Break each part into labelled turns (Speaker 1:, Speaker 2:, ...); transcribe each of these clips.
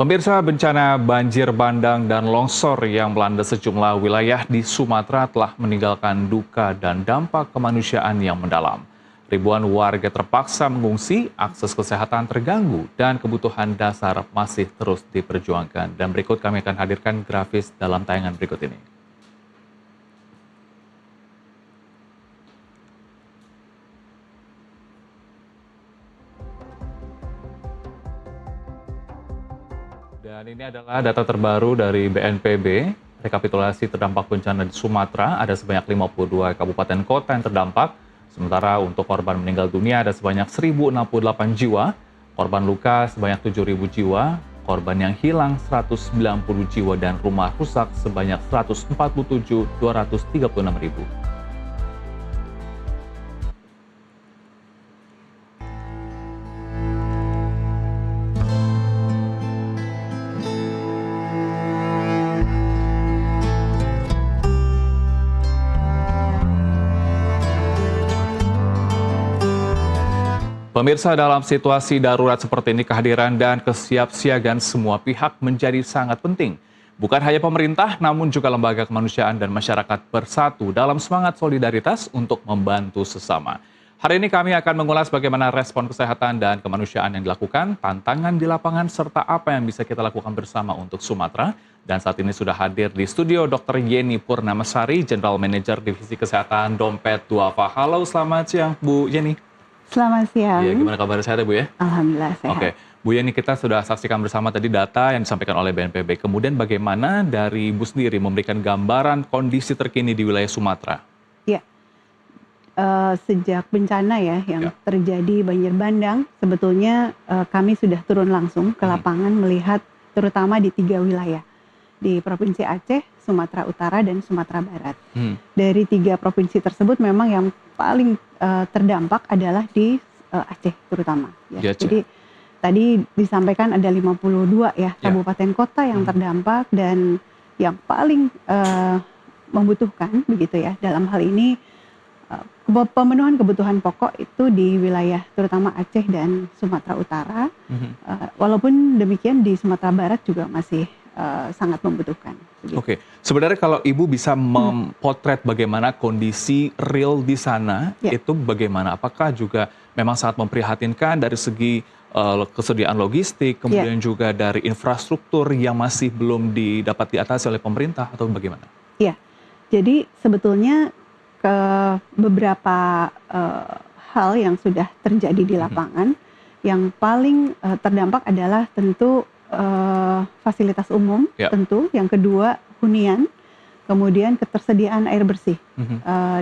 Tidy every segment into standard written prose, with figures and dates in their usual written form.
Speaker 1: Pemirsa, bencana banjir bandang dan longsor yang melanda sejumlah wilayah di Sumatera telah meninggalkan duka dan dampak kemanusiaan yang mendalam. Ribuan warga terpaksa mengungsi, akses kesehatan terganggu, dan kebutuhan dasar masih terus diperjuangkan. Dan berikut kami akan hadirkan grafis dalam tayangan berikut ini. Dan ini adalah data terbaru dari BNPB, rekapitulasi terdampak bencana di Sumatera, ada sebanyak 52 kabupaten kota yang terdampak, sementara untuk korban meninggal dunia ada sebanyak 1.068 jiwa, korban luka sebanyak 7.000 jiwa, korban yang hilang 190 jiwa, dan rumah rusak sebanyak 147.236 ribu. Pemirsa, dalam situasi darurat seperti ini, kehadiran dan kesiapsiagaan semua pihak menjadi sangat penting. Bukan hanya pemerintah, namun juga lembaga kemanusiaan dan masyarakat bersatu dalam semangat solidaritas untuk membantu sesama. Hari ini kami akan mengulas bagaimana respon kesehatan dan kemanusiaan yang dilakukan, tantangan di lapangan, serta apa yang bisa kita lakukan bersama untuk Sumatera. Dan saat ini sudah hadir di studio Dr. Yeni Purnamasari, General Manager Divisi Kesehatan Dompet Duafa. Halo, selamat siang Bu Yeni.
Speaker 2: Selamat siang.
Speaker 1: Iya, gimana kabar, sehat ya Bu ya?
Speaker 2: Alhamdulillah sehat.
Speaker 1: Oke, Bu Yeni, kita sudah saksikan bersama tadi data yang disampaikan oleh BNPB. Kemudian bagaimana dari Ibu sendiri memberikan gambaran kondisi terkini di wilayah Sumatera?
Speaker 2: Ya, sejak bencana yang terjadi banjir bandang, sebetulnya kami sudah turun langsung ke lapangan melihat terutama di 3 wilayah. Di Provinsi Aceh, Sumatera Utara, dan Sumatera Barat. Dari 3 provinsi tersebut memang yang paling terdampak adalah di Aceh terutama. Ya. Jadi tadi disampaikan ada 52 kabupaten kota yang terdampak, dan yang paling membutuhkan begitu ya dalam hal ini pemenuhan kebutuhan pokok itu di wilayah terutama Aceh dan Sumatera Utara. Walaupun demikian di Sumatera Barat juga masih sangat membutuhkan.
Speaker 1: Oke, sebenarnya kalau Ibu bisa mempotret bagaimana kondisi real di sana, itu bagaimana? Apakah juga memang sangat memprihatinkan dari segi kesediaan logistik, kemudian juga dari infrastruktur yang masih belum dapat diatasi oleh pemerintah, atau bagaimana?
Speaker 2: Iya, jadi sebetulnya beberapa hal yang sudah terjadi di lapangan, yang paling terdampak adalah tentu fasilitas umum, tentu. Yang kedua, hunian, kemudian ketersediaan air bersih,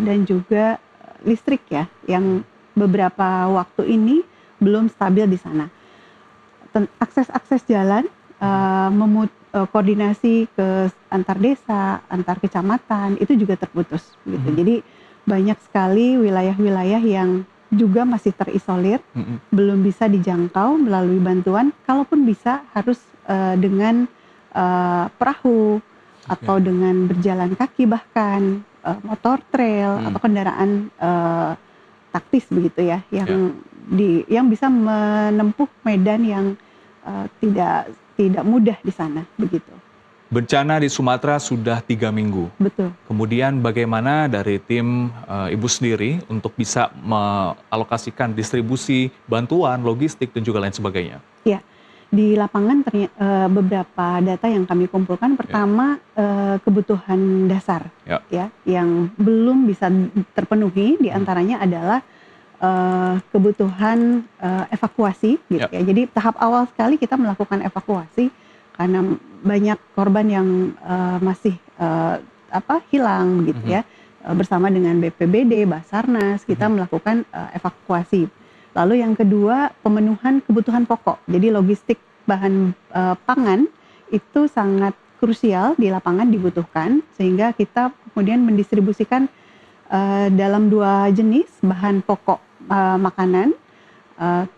Speaker 2: dan juga listrik yang beberapa waktu ini belum stabil di sana. Akses jalan, koordinasi ke antar desa, antar kecamatan, itu juga terputus. Gitu. Jadi banyak sekali wilayah-wilayah yang juga masih terisolir, belum bisa dijangkau melalui bantuan, kalaupun bisa harus dengan perahu atau dengan berjalan kaki, bahkan motor trail atau kendaraan taktis begitu ya, yang bisa menempuh medan yang tidak mudah di sana begitu.
Speaker 1: Bencana di Sumatera sudah 3 minggu.
Speaker 2: Betul.
Speaker 1: Kemudian bagaimana dari tim Ibu sendiri untuk bisa mengalokasikan distribusi bantuan, logistik, dan juga lain sebagainya?
Speaker 2: Ya, di lapangan beberapa data yang kami kumpulkan. Pertama, kebutuhan dasar yang belum bisa terpenuhi, diantaranya adalah kebutuhan evakuasi. Gitu ya. Jadi tahap awal sekali kita melakukan evakuasi, karena banyak korban yang masih hilang begitu ya. Bersama dengan BPBD, Basarnas, kita melakukan evakuasi. Lalu yang kedua, pemenuhan kebutuhan pokok. Jadi logistik bahan pangan itu sangat krusial di lapangan dibutuhkan, sehingga kita kemudian mendistribusikan dalam 2 jenis bahan pokok makanan.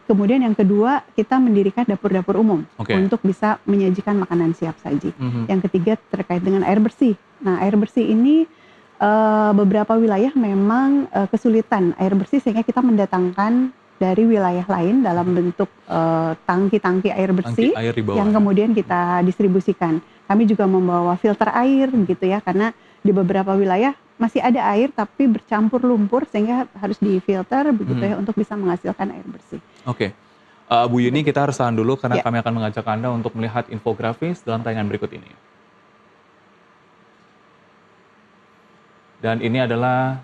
Speaker 2: Kemudian yang kedua, kita mendirikan dapur-dapur umum untuk bisa menyajikan makanan siap saji. Yang ketiga terkait dengan air bersih. Nah, air bersih ini beberapa wilayah memang kesulitan air bersih, sehingga kita mendatangkan dari wilayah lain dalam bentuk tangki-tangki air bersih
Speaker 1: Tangki air di bawah
Speaker 2: yang
Speaker 1: ya?
Speaker 2: kemudian kita distribusikan. Kami juga membawa filter air gitu ya, karena di beberapa wilayah masih ada air tapi bercampur lumpur sehingga harus difilter begitu ya untuk bisa menghasilkan air bersih.
Speaker 1: Oke. Bu Yuni, kita harus tahan dulu karena
Speaker 2: Ya,
Speaker 1: kami akan mengajak Anda untuk melihat infografis dalam tayangan berikut ini. Dan ini adalah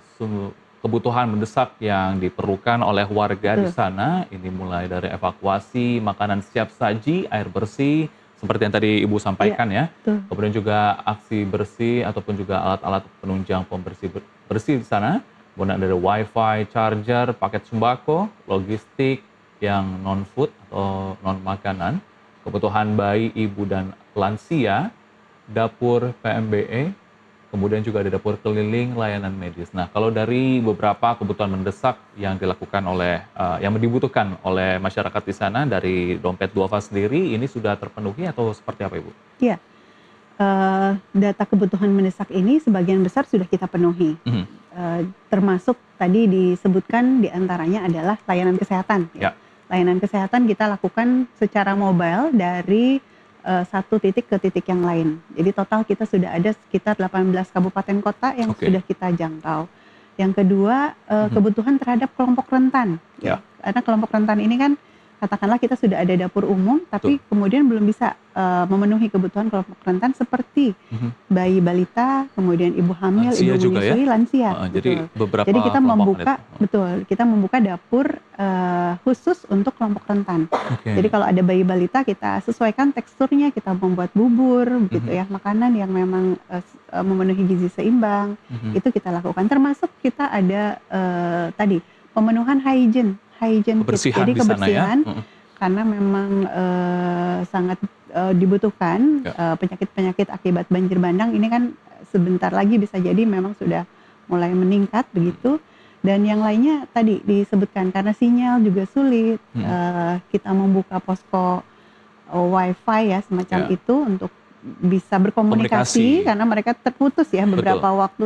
Speaker 1: kebutuhan mendesak yang diperlukan oleh warga di
Speaker 2: betul.
Speaker 1: sana. Ini mulai dari evakuasi, makanan siap saji, air bersih, seperti yang tadi Ibu
Speaker 2: Iya,
Speaker 1: sampaikan ya.
Speaker 2: betul.
Speaker 1: Kemudian juga aksi bersih ataupun juga alat-alat penunjang pembersih bersih di sana. Kemudian ada wifi, charger, paket sembako, logistik yang non-food atau non-makanan, kebutuhan bayi, ibu, dan lansia, dapur PMBE, kemudian juga ada dapur keliling layanan medis. Nah, kalau dari beberapa kebutuhan mendesak yang dilakukan oleh yang dibutuhkan oleh masyarakat di sana dari Dompet Duafa sendiri, ini sudah terpenuhi atau seperti apa, Ibu?
Speaker 2: Iya, data kebutuhan mendesak ini sebagian besar sudah kita penuhi.
Speaker 1: Mhm.
Speaker 2: Termasuk tadi disebutkan diantaranya adalah layanan kesehatan.
Speaker 1: Ya.
Speaker 2: Ya. Layanan kesehatan kita lakukan secara mobile dari satu titik ke titik yang lain. Jadi total kita sudah ada sekitar 18 kabupaten kota yang
Speaker 1: Oke.
Speaker 2: sudah kita jangkau. Yang kedua,
Speaker 1: Mhm.
Speaker 2: kebutuhan terhadap kelompok rentan.
Speaker 1: Ya.
Speaker 2: Karena kelompok rentan ini kan katakanlah kita sudah ada dapur umum, tapi kemudian belum bisa memenuhi kebutuhan kelompok rentan seperti
Speaker 1: Mhm.
Speaker 2: bayi balita, kemudian ibu hamil,
Speaker 1: Lansia
Speaker 2: ibu
Speaker 1: juga ya?
Speaker 2: menyusui, lansia.
Speaker 1: Jadi
Speaker 2: Betul.
Speaker 1: beberapa
Speaker 2: Jadi kita
Speaker 1: kelompok
Speaker 2: membuka,
Speaker 1: itu.
Speaker 2: betul, kita membuka dapur khusus untuk kelompok rentan.
Speaker 1: Oke.
Speaker 2: Jadi kalau ada bayi balita kita sesuaikan teksturnya, kita membuat bubur, gitu ya, makanan yang memang memenuhi gizi seimbang,
Speaker 1: Mhm.
Speaker 2: itu kita lakukan. Termasuk kita ada tadi pemenuhan hygiene kit.
Speaker 1: Kebersihan
Speaker 2: Jadi
Speaker 1: di sana ya?
Speaker 2: kebersihan
Speaker 1: Mhm.
Speaker 2: karena memang sangat dibutuhkan
Speaker 1: Ya.
Speaker 2: penyakit-penyakit akibat banjir bandang ini kan sebentar lagi bisa jadi memang sudah mulai meningkat begitu. Dan yang lainnya tadi disebutkan karena sinyal juga sulit, kita membuka posko wifi ya semacam
Speaker 1: Ya.
Speaker 2: itu untuk bisa berkomunikasi
Speaker 1: Komunikasi.
Speaker 2: karena mereka terputus ya beberapa
Speaker 1: Betul.
Speaker 2: waktu.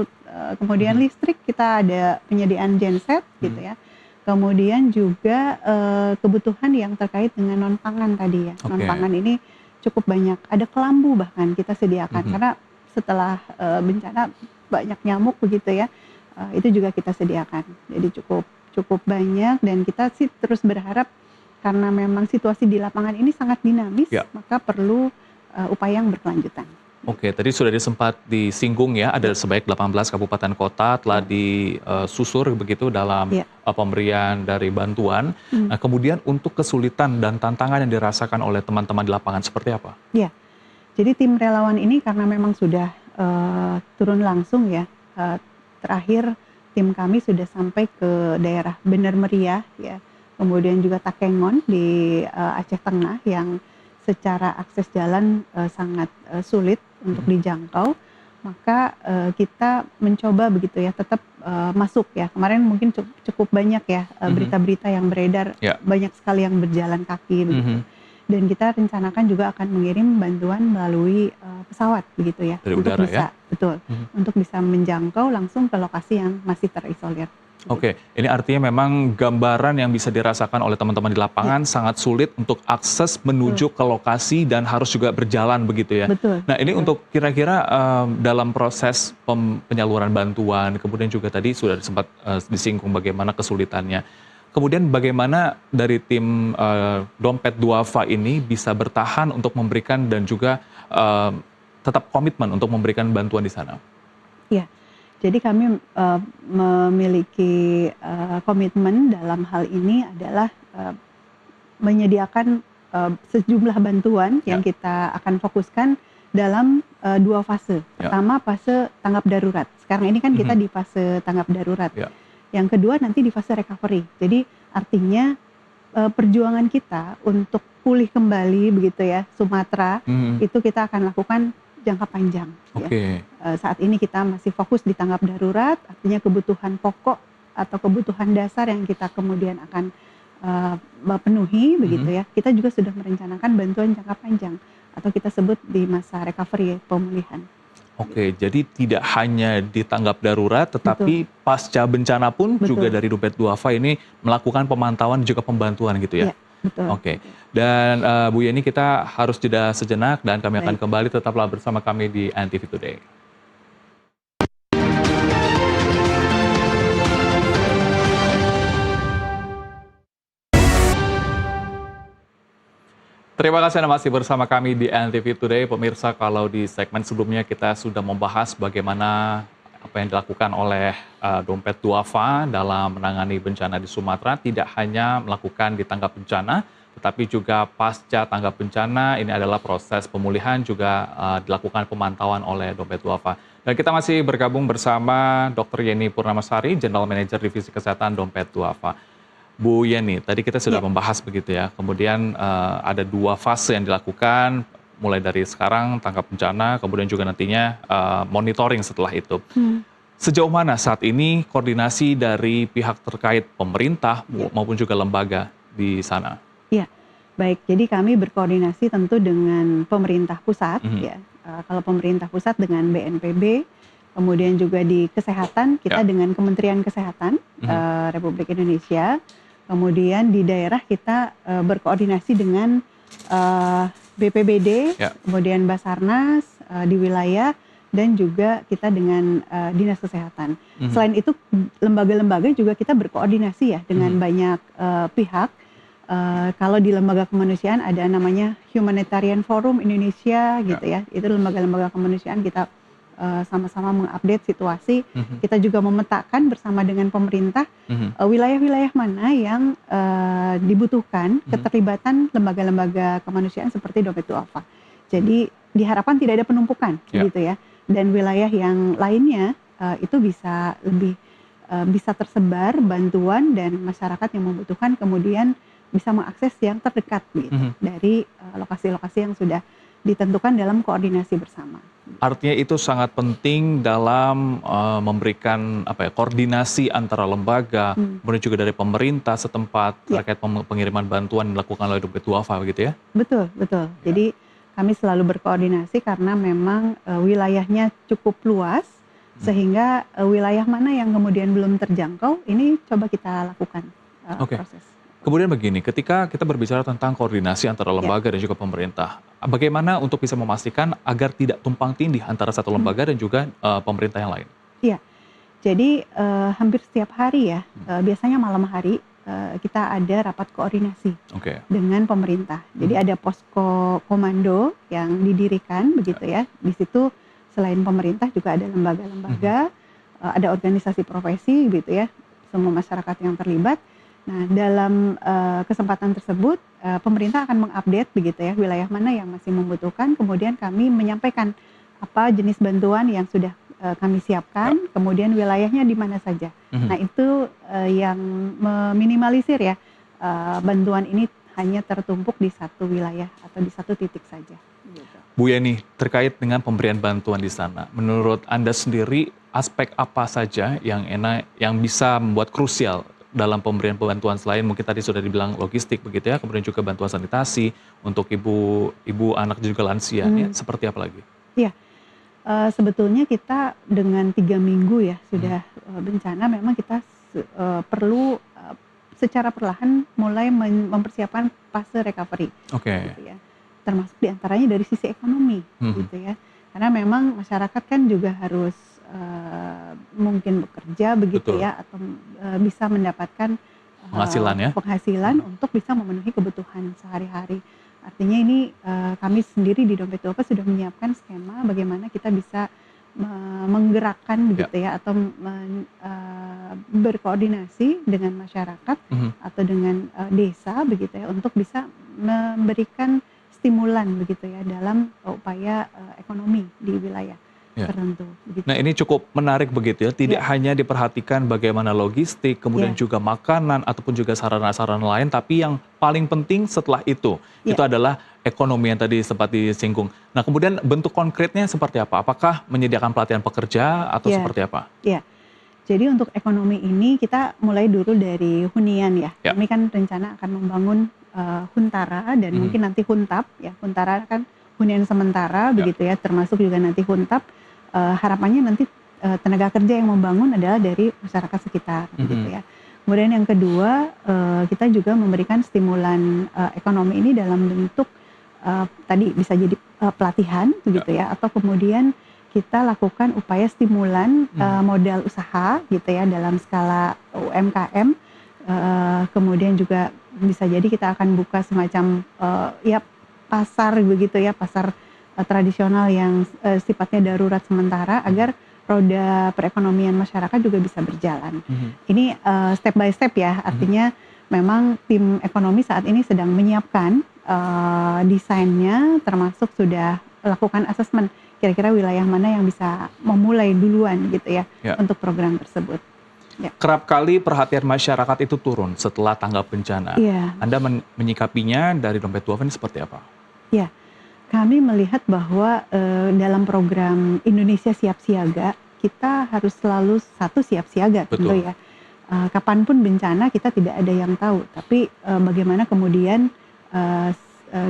Speaker 2: Kemudian listrik kita ada penyediaan genset gitu ya. Kemudian juga kebutuhan yang terkait dengan non pangan tadi ya.
Speaker 1: Oke.
Speaker 2: Non pangan ini cukup banyak. Ada kelambu bahkan kita sediakan karena setelah bencana banyak nyamuk begitu ya. Itu juga kita sediakan. Jadi cukup banyak dan kita sih terus berharap karena memang situasi di lapangan ini sangat dinamis,
Speaker 1: Ya.
Speaker 2: maka perlu upaya yang berkelanjutan.
Speaker 1: Oke, tadi sudah sempat disinggung ya, ada sebanyak 18 kabupaten kota telah disusur begitu dalam
Speaker 2: Ya.
Speaker 1: Pemberian dari bantuan. Nah, kemudian untuk kesulitan dan tantangan yang dirasakan oleh teman-teman di lapangan seperti apa?
Speaker 2: Ya, jadi tim relawan ini karena memang sudah turun langsung ya. Terakhir tim kami sudah sampai ke daerah Bener Meriah ya, kemudian juga Takengon di Aceh Tengah yang secara akses jalan sangat sulit untuk dijangkau. Maka kita mencoba begitu ya tetap masuk ya. Kemarin mungkin cukup banyak ya berita-berita yang beredar,
Speaker 1: Ya.
Speaker 2: banyak sekali yang berjalan kaki begitu. Dan kita rencanakan juga akan mengirim bantuan melalui pesawat begitu ya.
Speaker 1: Dari
Speaker 2: untuk
Speaker 1: udara
Speaker 2: bisa,
Speaker 1: ya?
Speaker 2: betul, untuk bisa menjangkau langsung ke lokasi yang masih terisolir.
Speaker 1: Oke, ini artinya memang gambaran yang bisa dirasakan oleh teman-teman di lapangan sangat sulit untuk akses menuju ke lokasi dan harus juga berjalan begitu ya.
Speaker 2: Betul.
Speaker 1: Nah, ini
Speaker 2: betul.
Speaker 1: untuk kira-kira dalam proses penyaluran bantuan, kemudian juga tadi sudah sempat disinggung bagaimana kesulitannya. Kemudian bagaimana dari tim Dompet Duafa ini bisa bertahan untuk memberikan dan juga tetap komitmen untuk memberikan bantuan di sana?
Speaker 2: Ya, jadi kami memiliki komitmen dalam hal ini adalah menyediakan sejumlah bantuan yang kita akan fokuskan dalam 2 fase. Pertama fase tanggap darurat. Sekarang ini kan kita di fase tanggap darurat.
Speaker 1: Ya.
Speaker 2: Yang kedua nanti di fase recovery. Jadi artinya perjuangan kita untuk pulih kembali begitu ya Sumatera itu kita akan lakukan jangka panjang.
Speaker 1: Oke.
Speaker 2: Ya. Saat ini kita masih fokus di tanggap darurat, artinya kebutuhan pokok atau kebutuhan dasar yang kita kemudian akan penuhi begitu ya. Kita juga sudah merencanakan bantuan jangka panjang atau kita sebut di masa recovery pemulihan.
Speaker 1: Oke, jadi tidak hanya ditanggap darurat, tetapi pasca bencana pun juga
Speaker 2: Betul.
Speaker 1: dari Dompet Duafa ini melakukan pemantauan juga pembantuan gitu ya?
Speaker 2: Iya, betul.
Speaker 1: Oke, dan Bu Yeni kita harus jeda sejenak dan kami akan
Speaker 2: Baik.
Speaker 1: kembali, tetaplah bersama kami di NTV Today. Terima kasih Anda masih bersama kami di NTV Today. Pemirsa, kalau di segmen sebelumnya kita sudah membahas bagaimana apa yang dilakukan oleh Dompet Duafa dalam menangani bencana di Sumatera, tidak hanya melakukan di tanggap bencana, tetapi juga pasca tanggap bencana, ini adalah proses pemulihan juga dilakukan pemantauan oleh Dompet Duafa. Dan kita masih bergabung bersama Dr. Yeni Purnamasari, General Manager Divisi Kesehatan Dompet Duafa. Bu Yeni, tadi kita sudah membahas begitu ya, kemudian ada 2 fase yang dilakukan, mulai dari sekarang tangkap bencana, kemudian juga nantinya monitoring setelah itu. Sejauh mana saat ini koordinasi dari pihak terkait pemerintah maupun juga lembaga di sana?
Speaker 2: Iya, baik. Jadi kami berkoordinasi tentu dengan pemerintah pusat, ya. Kalau pemerintah pusat dengan BNPB, kemudian juga di kesehatan kita dengan Kementerian Kesehatan Republik Indonesia. Kemudian di daerah kita berkoordinasi dengan BPBD, kemudian Basarnas di wilayah, dan juga kita dengan Dinas Kesehatan. Selain itu lembaga-lembaga juga kita berkoordinasi ya dengan banyak pihak. Kalau di lembaga kemanusiaan ada namanya Humanitarian Forum Indonesia gitu ya. Itu lembaga-lembaga kemanusiaan kita sama-sama mengupdate situasi. Kita juga memetakan bersama dengan pemerintah wilayah-wilayah mana yang dibutuhkan keterlibatan lembaga-lembaga kemanusiaan seperti Dompet Duafa. Jadi diharapkan tidak ada penumpukan gitu ya. Dan wilayah yang lainnya itu bisa lebih bisa tersebar bantuan dan masyarakat yang membutuhkan kemudian bisa mengakses yang terdekat gitu dari lokasi-lokasi yang sudah ditentukan dalam koordinasi bersama.
Speaker 1: Artinya itu sangat penting dalam memberikan koordinasi antara lembaga, kemudian juga dari pemerintah setempat terkait pengiriman bantuan dilakukan oleh Dompet Duafa begitu ya?
Speaker 2: Betul, betul. Jadi kami selalu berkoordinasi karena memang wilayahnya cukup luas, sehingga wilayah mana yang kemudian belum terjangkau, ini coba kita lakukan proses.
Speaker 1: Kemudian begini, ketika kita berbicara tentang koordinasi antara lembaga dan juga pemerintah, bagaimana untuk bisa memastikan agar tidak tumpang tindih antara satu lembaga dan juga pemerintah yang lain?
Speaker 2: Iya, jadi hampir setiap hari ya, biasanya malam hari kita ada rapat koordinasi dengan pemerintah. Jadi ada posko komando yang didirikan begitu ya. Di situ selain pemerintah juga ada lembaga-lembaga, ada organisasi profesi gitu ya, semua masyarakat yang terlibat. Nah, dalam kesempatan tersebut pemerintah akan mengupdate begitu ya wilayah mana yang masih membutuhkan, kemudian kami menyampaikan apa jenis bantuan yang sudah kami siapkan, kemudian wilayahnya di mana saja. Nah, itu yang meminimalisir ya bantuan ini hanya tertumpuk di satu wilayah atau di satu titik saja. Gitu.
Speaker 1: Bu Yeni, terkait dengan pemberian bantuan di sana, menurut Anda sendiri aspek apa saja yang bisa membuat krusial dalam pemberian bantuan selain mungkin tadi sudah dibilang logistik begitu ya, kemudian juga bantuan sanitasi untuk ibu anak dan juga lansia, seperti apa lagi?
Speaker 2: Iya, sebetulnya kita dengan 3 minggu ya sudah bencana, memang kita perlu secara perlahan mulai mempersiapkan fase recovery, gitu ya. Termasuk diantaranya dari sisi ekonomi, gitu ya. Karena memang masyarakat kan juga harus mungkin bekerja begitu ya, atau bisa mendapatkan penghasilan untuk bisa memenuhi kebutuhan sehari-hari. Artinya ini kami sendiri di Dompet Duafa sudah menyiapkan skema bagaimana kita bisa menggerakkan begitu ya, atau berkoordinasi dengan masyarakat atau dengan desa begitu ya, untuk bisa memberikan stimulan begitu ya dalam upaya ekonomi di wilayah tertentu. Begitu.
Speaker 1: Nah, ini cukup menarik begitu ya, tidak hanya diperhatikan bagaimana logistik, kemudian juga makanan ataupun juga sarana-sarana lain, tapi yang paling penting setelah itu adalah ekonomi yang tadi sempat disinggung. Nah, kemudian bentuk konkretnya seperti apa? Apakah menyediakan pelatihan pekerja atau seperti apa?
Speaker 2: Iya, jadi untuk ekonomi ini kita mulai dulu dari hunian ya. Kami kan rencana akan membangun huntara dan mungkin nanti huntap ya. Huntara kan hunian sementara begitu ya, termasuk juga nanti huntap. harapannya nanti tenaga kerja yang membangun adalah dari masyarakat sekitar, gitu ya. Kemudian yang kedua, kita juga memberikan stimulan ekonomi ini dalam bentuk tadi bisa jadi pelatihan, begitu ya, atau kemudian kita lakukan upaya stimulan modal usaha, gitu ya, dalam skala UMKM. Kemudian juga bisa jadi kita akan buka semacam ya pasar, begitu ya, pasar tradisional yang sifatnya darurat sementara agar roda perekonomian masyarakat juga bisa berjalan. Ini step by step ya, artinya memang tim ekonomi saat ini sedang menyiapkan desainnya, termasuk sudah lakukan asesmen kira-kira wilayah mana yang bisa memulai duluan, gitu ya, untuk program tersebut.
Speaker 1: Kerap kali perhatian masyarakat itu turun setelah tanggap bencana. Anda menyikapinya dari Dompet Duafa ini seperti apa?
Speaker 2: Ya, kami melihat bahwa dalam program Indonesia Siap Siaga, kita harus selalu siap siaga, tentu ya. Kapanpun bencana kita tidak ada yang tahu, tapi bagaimana kemudian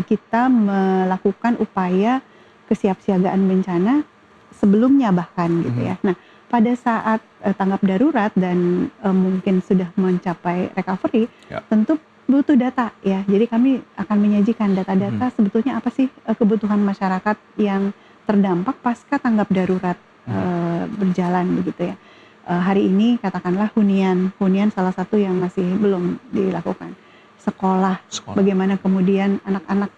Speaker 2: kita melakukan upaya kesiapsiagaan bencana sebelumnya bahkan, gitu ya. Nah, pada saat tanggap darurat dan mungkin sudah mencapai recovery, tentu butuh data ya. Jadi kami akan menyajikan data-data sebetulnya apa sih kebutuhan masyarakat yang terdampak pasca tanggap darurat berjalan, begitu ya. Hari ini katakanlah hunian salah satu yang masih belum dilakukan. Sekolah. Bagaimana kemudian anak-anak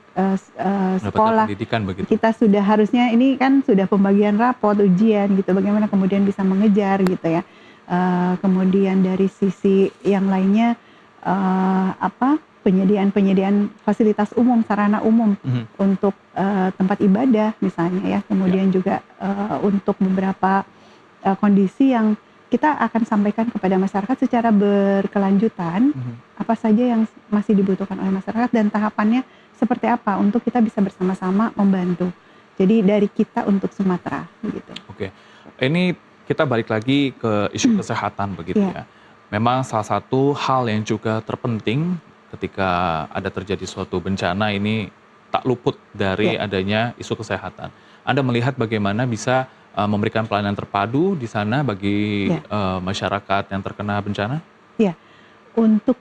Speaker 2: sekolah
Speaker 1: pendidikan, begitu.
Speaker 2: Kita sudah harusnya ini kan sudah pembagian rapot, ujian gitu. Bagaimana kemudian bisa mengejar, gitu ya. Kemudian dari sisi yang lainnya penyediaan fasilitas umum, sarana umum untuk tempat ibadah misalnya ya. Kemudian juga untuk beberapa kondisi yang kita akan sampaikan kepada masyarakat secara berkelanjutan, apa saja yang masih dibutuhkan oleh masyarakat dan tahapannya seperti apa untuk kita bisa bersama-sama membantu. Jadi dari kita untuk Sumatera, begitu.
Speaker 1: Oke, ini kita balik lagi ke isu kesehatan, begitu ya. Memang salah satu hal yang juga terpenting ketika ada terjadi suatu bencana ini tak luput dari adanya isu kesehatan. Anda melihat bagaimana bisa memberikan pelayanan terpadu di sana bagi masyarakat yang terkena bencana?
Speaker 2: Ya, untuk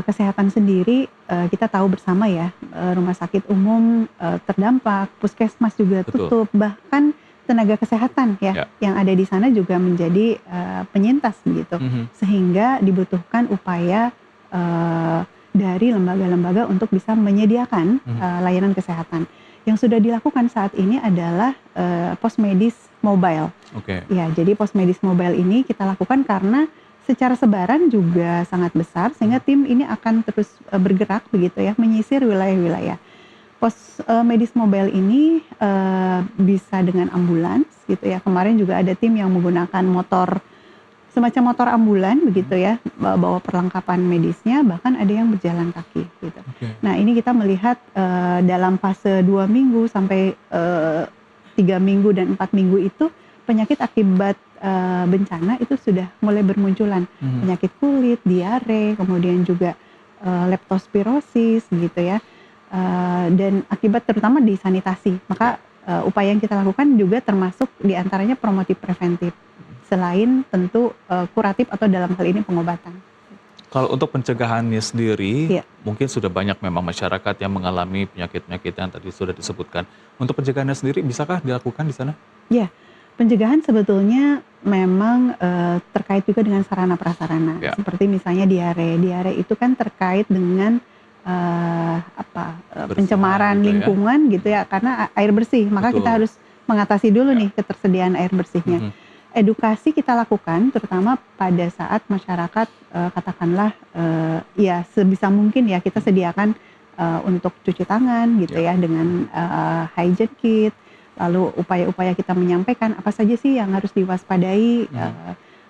Speaker 2: kesehatan sendiri kita tahu bersama ya, rumah sakit umum terdampak, puskesmas juga tutup, bahkan tenaga kesehatan ya yang ada di sana juga menjadi penyintas, begitu. Sehingga dibutuhkan upaya dari lembaga-lembaga untuk bisa menyediakan layanan kesehatan. Yang sudah dilakukan saat ini adalah pos medis mobile. Ya, jadi pos medis mobile ini kita lakukan karena secara sebaran juga sangat besar, sehingga tim ini akan terus bergerak, begitu ya, menyisir wilayah-wilayah. Pos medis mobile ini bisa dengan ambulans, gitu ya. Kemarin juga ada tim yang menggunakan semacam motor ambulan, begitu ya, bawa perlengkapan medisnya, bahkan ada yang berjalan kaki, gitu. Nah, ini kita melihat dalam fase 2 minggu sampai 3 minggu dan 4 minggu itu penyakit akibat bencana itu sudah mulai bermunculan. Penyakit kulit, diare, kemudian juga leptospirosis, gitu ya. Dan akibat terutama di sanitasi. Maka upaya yang kita lakukan juga termasuk diantaranya promotif preventif. Selain tentu kuratif atau dalam hal ini pengobatan.
Speaker 1: Kalau untuk pencegahannya sendiri, mungkin sudah banyak memang masyarakat yang mengalami penyakit-penyakit yang tadi sudah disebutkan. Untuk pencegahannya sendiri, bisakah dilakukan di sana?
Speaker 2: Ya, pencegahan sebetulnya memang terkait juga dengan sarana prasarana. Seperti misalnya diare. Diare itu kan terkait dengan pencemaran lingkungan, gitu ya, karena air bersih. Maka kita harus mengatasi dulu nih ketersediaan air bersihnya. Edukasi kita lakukan terutama pada saat masyarakat katakanlah ya sebisa mungkin ya kita sediakan untuk cuci tangan, gitu ya, dengan hygiene kit. Lalu upaya-upaya kita menyampaikan apa saja sih yang harus diwaspadai,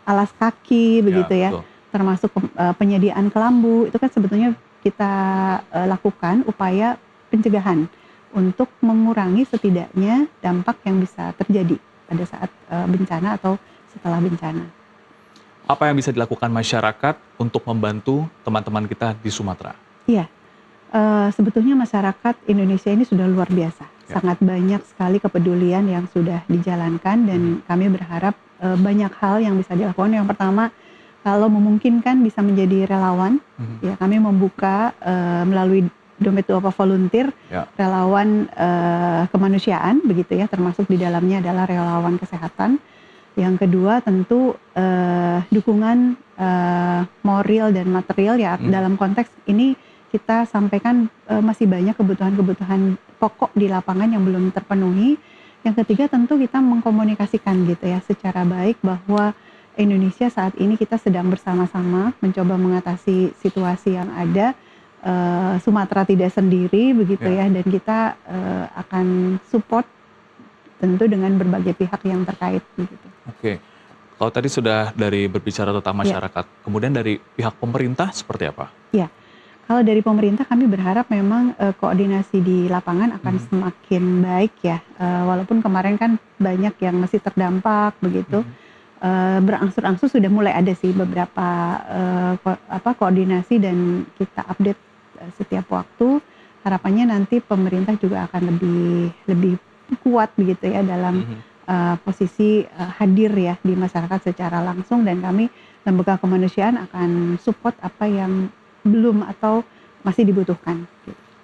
Speaker 2: alas kaki, begitu ya, termasuk penyediaan kelambu. Itu kan sebetulnya kita lakukan upaya pencegahan untuk mengurangi setidaknya dampak yang bisa terjadi pada saat bencana atau setelah bencana.
Speaker 1: Apa yang bisa dilakukan masyarakat untuk membantu teman-teman kita di Sumatera?
Speaker 2: Iya, Sebetulnya masyarakat Indonesia ini sudah luar biasa.
Speaker 1: Ya.
Speaker 2: Sangat banyak sekali kepedulian yang sudah dijalankan dan kami berharap banyak hal yang bisa dilakukan. Yang pertama, kalau memungkinkan bisa menjadi relawan. Ya, kami membuka melalui Dompet Duafa Volunteer,
Speaker 1: Ya.
Speaker 2: relawan kemanusiaan begitu ya, termasuk di dalamnya adalah relawan kesehatan. Yang kedua tentu dukungan moral dan material ya, dalam konteks ini kita sampaikan masih banyak kebutuhan-kebutuhan pokok di lapangan yang belum terpenuhi. Yang ketiga tentu kita mengkomunikasikan gitu ya secara baik bahwa Indonesia saat ini kita sedang bersama-sama mencoba mengatasi situasi yang ada. Sumatera tidak sendiri begitu ya, dan kita akan support tentu dengan berbagai pihak yang terkait begitu.
Speaker 1: Oke. Kalau tadi sudah dari berbicara tentang masyarakat, kemudian dari pihak pemerintah seperti apa?
Speaker 2: Ya. Kalau dari pemerintah kami berharap memang koordinasi di lapangan akan semakin baik ya. Walaupun kemarin kan banyak yang masih terdampak begitu. Berangsur-angsur sudah mulai ada sih beberapa koordinasi dan kita update setiap waktu. Harapannya nanti pemerintah juga akan lebih kuat begitu ya dalam posisi hadir ya di masyarakat secara langsung, dan kami lembaga kemanusiaan akan support apa yang belum atau masih dibutuhkan.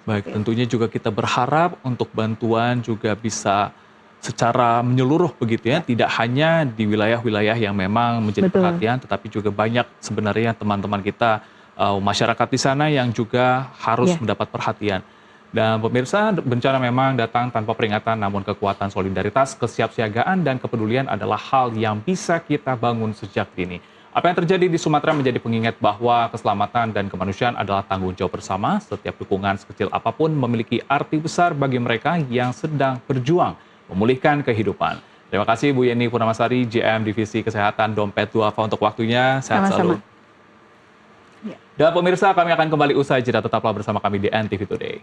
Speaker 1: Baik, tentunya juga kita berharap untuk bantuan juga bisa secara menyeluruh begitu ya, tidak hanya di wilayah-wilayah yang memang menjadi perhatian, tetapi juga banyak sebenarnya teman-teman kita, masyarakat di sana yang juga harus mendapat perhatian. Dan pemirsa, bencana memang datang tanpa peringatan, namun kekuatan solidaritas, kesiapsiagaan, dan kepedulian adalah hal yang bisa kita bangun sejak dini. Apa yang terjadi di Sumatera menjadi pengingat bahwa keselamatan dan kemanusiaan adalah tanggung jawab bersama. Setiap dukungan sekecil apapun memiliki arti besar bagi mereka yang sedang berjuang memulihkan kehidupan. Terima kasih Bu Yeni Purnamasari, GM Divisi Kesehatan Dompet Duafa untuk waktunya. Sehat selalu. Dan pemirsa, kami akan kembali usai jeda, tetaplah bersama kami di NTV Today.